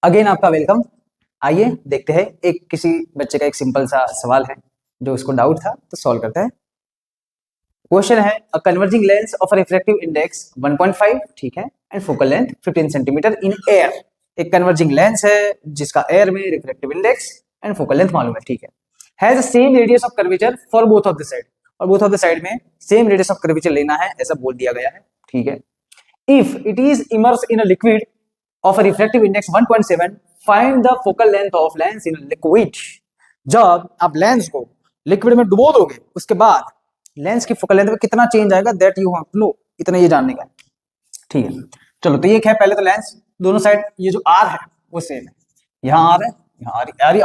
Again आपका welcome. आइए देखते हैं, एक किसी बच्चे का एक सिंपल सा सवाल है जो उसको डाउट था तो सॉल्व करते हैं। क्वेश्चन है a converging lens of a refractive index 1.5, ठीक है, and focal length 15 centimetre in air. एक कन्वर्जिंग लेंस है जिसका एयर में refractive index and focal length मालूम है, ठीक है, has the same radius of curvature for both of the side, और बोथ ऑफ द साइड में सेम रेडियस ऑफ कर्वेचर लेना है, ऐसा बोल दिया गया है, ठीक है। If it is immerse in a liquid of a refractive index 1.7, find the focal length of lens in liquid। जब आप लेंस को लिक्विड में डुबो दोगे उसके बाद लेंस की फोकल लेंथ में कितना चेंज आएगा, that you have to know, इतना ये जानने का है, ठीक है। चलो तो ये क्या है, पहले तो लेंस दोनों साइड ये जो आर है वो सेम है, यहाँ आर है, यहाँ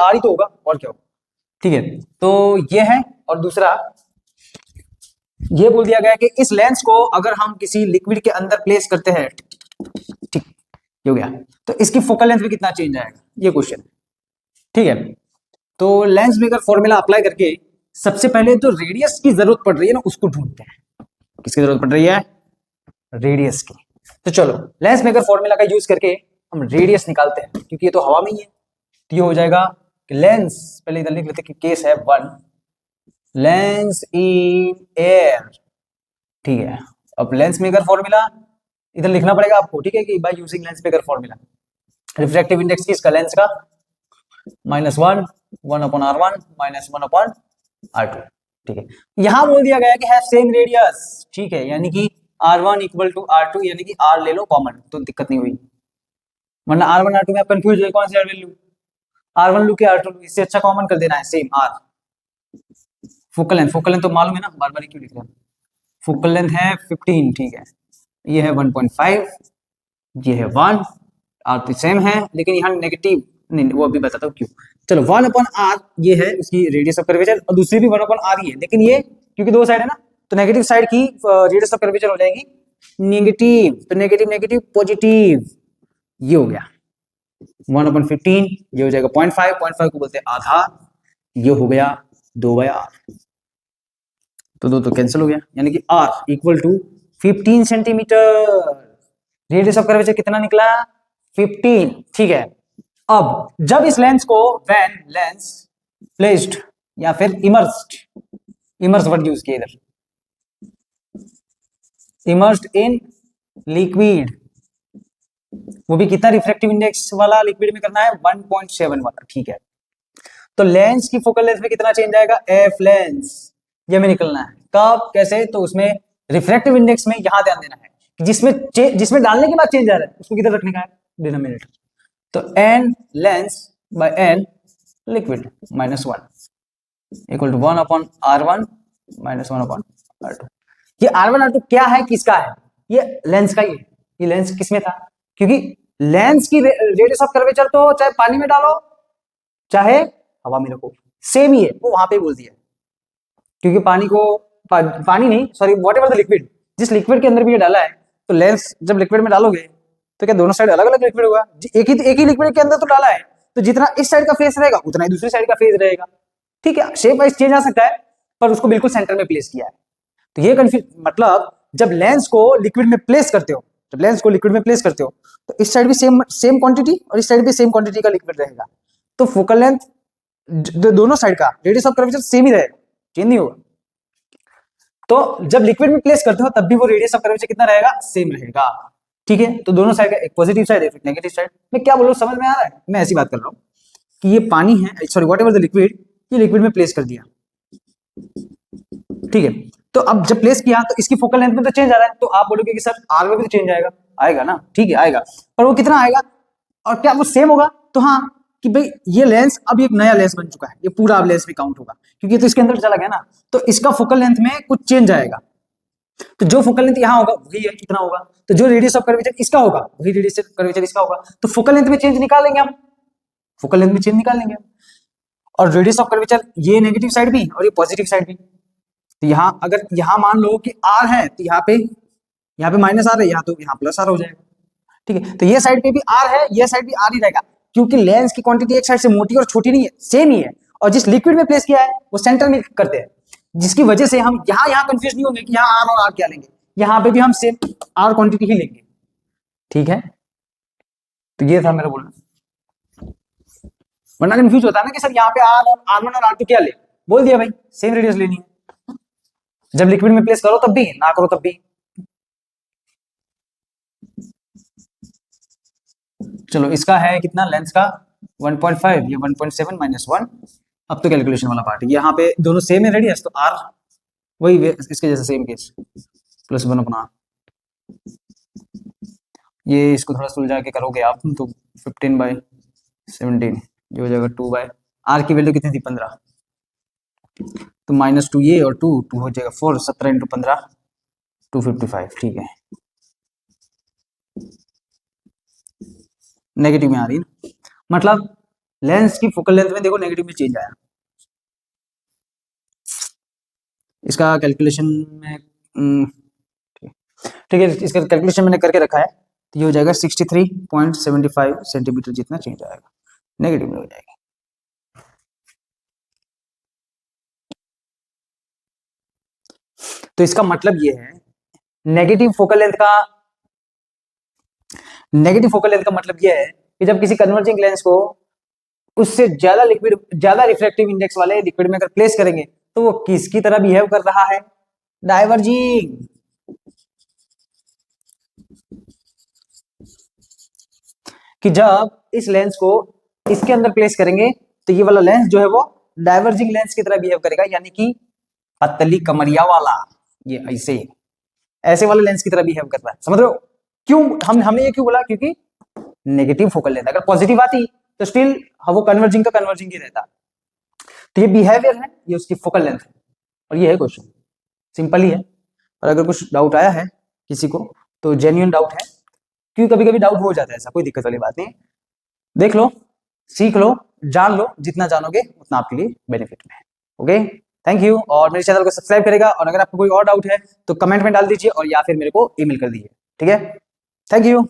आर ही तो होगा और क्या होगा, ठीक है। तो ये है, और दूसरा ये बोल दिया गया कि इस लेंस को अगर हम किसी लिक्विड के अंदर प्लेस करते हैं, ठीक, ये हो गया, तो इसकी फोकल लेंथ में कितना चेंज आएगा, ये क्वेश्चन, ठीक है। तो लेंस मेकर फॉर्मूला अप्लाई करके सबसे पहले जो रेडियस की जरूरत पड़ रही है ना उसको ढूंढते हैं। किसकी जरूरत पड़ रही है, रेडियस की। तो चलो लेंस मेकर फॉर्मूला का यूज करके हम रेडियस निकालते हैं, क्योंकि ये तो हवा में ही है, तो ये हो जाएगा कि लेंस, पहले इधर लिख लेते हैं कि केस है 1, लेंस इन एयर, ठीक है। अब लेंस मेकर फॉर्मूला इधर लिखना पड़ेगा आपको, ठीक है, कि by using lens maker formula refractive index किसका, लेंस का, -1 1/r1 -1/r2, ठीक है। यहां बोल दिया गया कि हैव सेम रेडियस, ठीक है, यानी कि r1 = r2, यानी कि r ले लो कॉमन तो दिक्कत नहीं हुई, वरना r1 r2 में आप कंफ्यूज हो कौन सी r वैल्यू, r1 लू के r2 लू, इससे अच्छा कॉमन कर देना है सेम r। फोकल लेंथ तो मालूम है ना, बार बार क्यों लिख रहे हैं, फोकल लेंथ है 15, ठीक है, ये है 1.5, ये है 1, आर तो सेम है, लेकिन यहाँ नेगेटिव नहीं, वो अभी बताता हूँ क्यों। चलो 1/r ये है उसकी रेडियस ऑफ कर्वेचर, और दूसरी भी 1/r ही है, लेकिन ये क्योंकि दो साइड है ना, तो नेगेटिव साइड की रेडियस ऑफ कर्वेचर हो जाएगी नेगेटिव, तो नेगेटिव नेगेटिव पॉजिटिव, ये हो गया 1/15, ये हो जाएगा 0.5 को बोलते हैं आधा, ये हो गया 2/r, तो दो तो कैंसिल हो गया, यानी कि r = 15 centimetre. Radius of curvature कितना निकला, 15, ठीक है। अब जब इस लेंस को व्हेन लेंस प्लेस्ड या फिर इमर्स वर्ड यूज किया इधर, इमर्स्ड इन लिक्विड, वो भी कितना रिफ्रैक्टिव इंडेक्स वाला लिक्विड में करना है, 1.7 वाला, ठीक है। तो लेंस की फोकल लेंथ में कितना चेंज आएगा, एफ लेंस, ये में निकलना है, कब कैसे, तो उसमें रिफ्रैक्टिव इंडेक्स में यहां ध्यान देना है जिसमें डालने के बाद चेंज आ रहा है उसको किधर रखने का है, डिनोमिनेटर। तो n lens by n liquid -1 = 1/r1 -1/r2। ये r1 r2 क्या है, किसका है, ये लेंस का ही है। ये लेंस किसमें था, क्योंकि लेंस की रेडियस ऑफ कर्वेचर तो चाहे पानी में डालो चाहे हवा में रखो सेम ही है, वो वहां पे बोल दिया, क्योंकि पानी नहीं, सॉरी, व्हाटएवर द लिक्विड, जिस लिक्विड के अंदर भी ये डाला है, तो लेंस जब लिक्विड में डालोगे तो क्या दोनों साइड अलग अलग लिक्विड होगा, एक ही लिक्विड के अंदर तो डाला है, तो जितना इस साइड का फेस रहेगा उतना ही दूसरी साइड का फेस रहेगा, ठीक है। शेप वाइज चेंज आ सकता है, पर उसको बिल्कुल सेंटर में प्लेस किया है। तो ये कंफ्यूज, मतलब जब लेंस को लिक्विड में प्लेस करते हो, तो इस साइड भी सेम क्वांटिटी और इस साइड भी सेम क्वांटिटी का लिक्विड रहेगा, तो फोकल लेंथ दोनों साइड का रेडियस ऑफ कर्वेचर सेम ही रहेगा, चेंज नहीं होगा। तो जब लिक्विड में प्लेस करते हो तब भी वो रेडियस ऑफ कर्वेचर कितना रहेगा, सेम रहेगा, ठीक है। तो दोनों साइड का, एक पॉजिटिव साइड एक नेगेटिव साइड। मैं क्या बोल रहा हूँ समझ में आ रहा है, मैं ऐसी बात कर रहा हूँ कि ये पानी है, सॉरी व्हाटएवर द लिक्विड, ये लिक्विड में प्लेस कर दिया, ठीक है। तो अब जब प्लेस किया तो इसकी फोकल लेंथ में तो चेंज आ रहा है, तो आप बोलोगे कि सर आर में भी तो चेंज आएगा ना, ठीक है आएगा, पर वो कितना आएगा और क्या वो सेम होगा, तो हाँ, कि भाई ये लेंस अब एक नया लेंस बन चुका है, ये पूरा अब लेंस में काउंट होगा, क्योंकि तो इसके अंदर चला गया ना, तो इसका फोकल लेंथ में कुछ चेंज आएगा, तो जो फोकल लेंथ यहाँ होगा वही है, कितना होगा, तो जो रेडियस ऑफ कर्वेचर इसका होगा वही रेडियस ऑफ कर्वेचर इसका होगा, तो फोकल लेंथ में चेंज निकालेंगे हम, और रेडियस ऑफ कर्वेचर ये नेगेटिव साइड भी और ये पॉजिटिव साइड भी। तो यहाँ अगर यहाँ मान लो कि r है, तो यहाँ पे -r है, यहाँ तो यहाँ +r हो जाएगा, ठीक है। तो ये साइड पे भी r है, ये साइड भी r ही रहेगा, क्योंकि लेंस की क्वांटिटी एक साइड से मोटी और छोटी नहीं है, सेम ही है, और जिस लिक्विड में प्लेस किया है वो सेंटर में करते हैं, जिसकी वजह से हम यहाँ कंफ्यूज नहीं होंगे कि यहाँ r और r क्या लेंगे, यहाँ पे भी हम सेम r क्वांटिटी ही लेंगे, ठीक है। तो ये था मेरा बोलना। वरना कंफ्यूज होता है ना कि सर यहाँ पे R1 और R2 क्या ले, बोल दिया भाई सेम रेडियस लेनी है। जब लिक्विड में प्लेस करो तब भी, ना करो तब भी। चलो इसका है कितना लेंस का 1.5, ये 1.7 माइनस 1। अब तो कैलकुलेशन वाला पार्ट है, यहाँ पे दोनों सेम है रेडियस, तो R वही इसके जैसे सेम केस प्लस 1 अपना, ये इसको थोड़ा सुलझा के करोगे आप तो 15/17 ये हो जाएगा 2 R की वैल्यू कितनी थी 15, तो -2 ये और 2 हो जाएगा 4, 17 × 15 255। ठीक है, नेगेटिव में आ रही है, मतलब लेंस की फोकल लेंथ में देखो नेगेटिव में चेंज आया। इसका कैलकुलेशन में ठीक है, इसका कैलकुलेशन मैंने करके रखा है, तो ये हो जाएगा 63.75 सेंटीमीटर जितना चेंज आएगा, नेगेटिव में हो जाएगा। तो इसका मतलब ये है नेगेटिव फोकल लेंथ का मतलब ये है कि जब किसी कन्वर्जिंग लेंस को उससे ज्यादा रिफ्रैक्टिव इंडेक्स वाले लिक्विड में अगर प्लेस करेंगे तो वो किसकी तरह बिहेव कर रहा है, डाइवर्जिंग। कि जब इस लेंस को इसके अंदर प्लेस करेंगे तो ये वाला लेंस जो है वो डाइवर्जिंग लेंस की तरह बिहेव करेगा, यानी कि पतली कमरिया वाला, ये ऐसे वाले लेंस की तरह बिहेव कर रहा है, समझ रहे हो? क्यों हमने ये क्यों बोला, क्योंकि नेगेटिव फोकल लेंथ, अगर पॉजिटिव आती तो स्टिल वो कन्वर्जिंग का कन्वर्जिंग ही रहता। तो ये बिहेवियर है, ये उसकी फोकल लेंथ है, और ये है क्वेश्चन, सिंपल ही है। और अगर कुछ डाउट आया है किसी को तो जेन्युइन डाउट है, क्योंकि कभी कभी डाउट हो जाता है, ऐसा कोई दिक्कत वाली बात नहीं। देख लो, सीख लो, जान लो, जितना जानोगे उतना आपके लिए बेनिफिट में है। Okay, thank you. और मेरे चैनल को सब्सक्राइब करेगा, और अगर आपको कोई और डाउट है तो कमेंट में डाल दीजिए, और या फिर मेरे को ईमेल कर दीजिए। ठीक है, थैंक यू।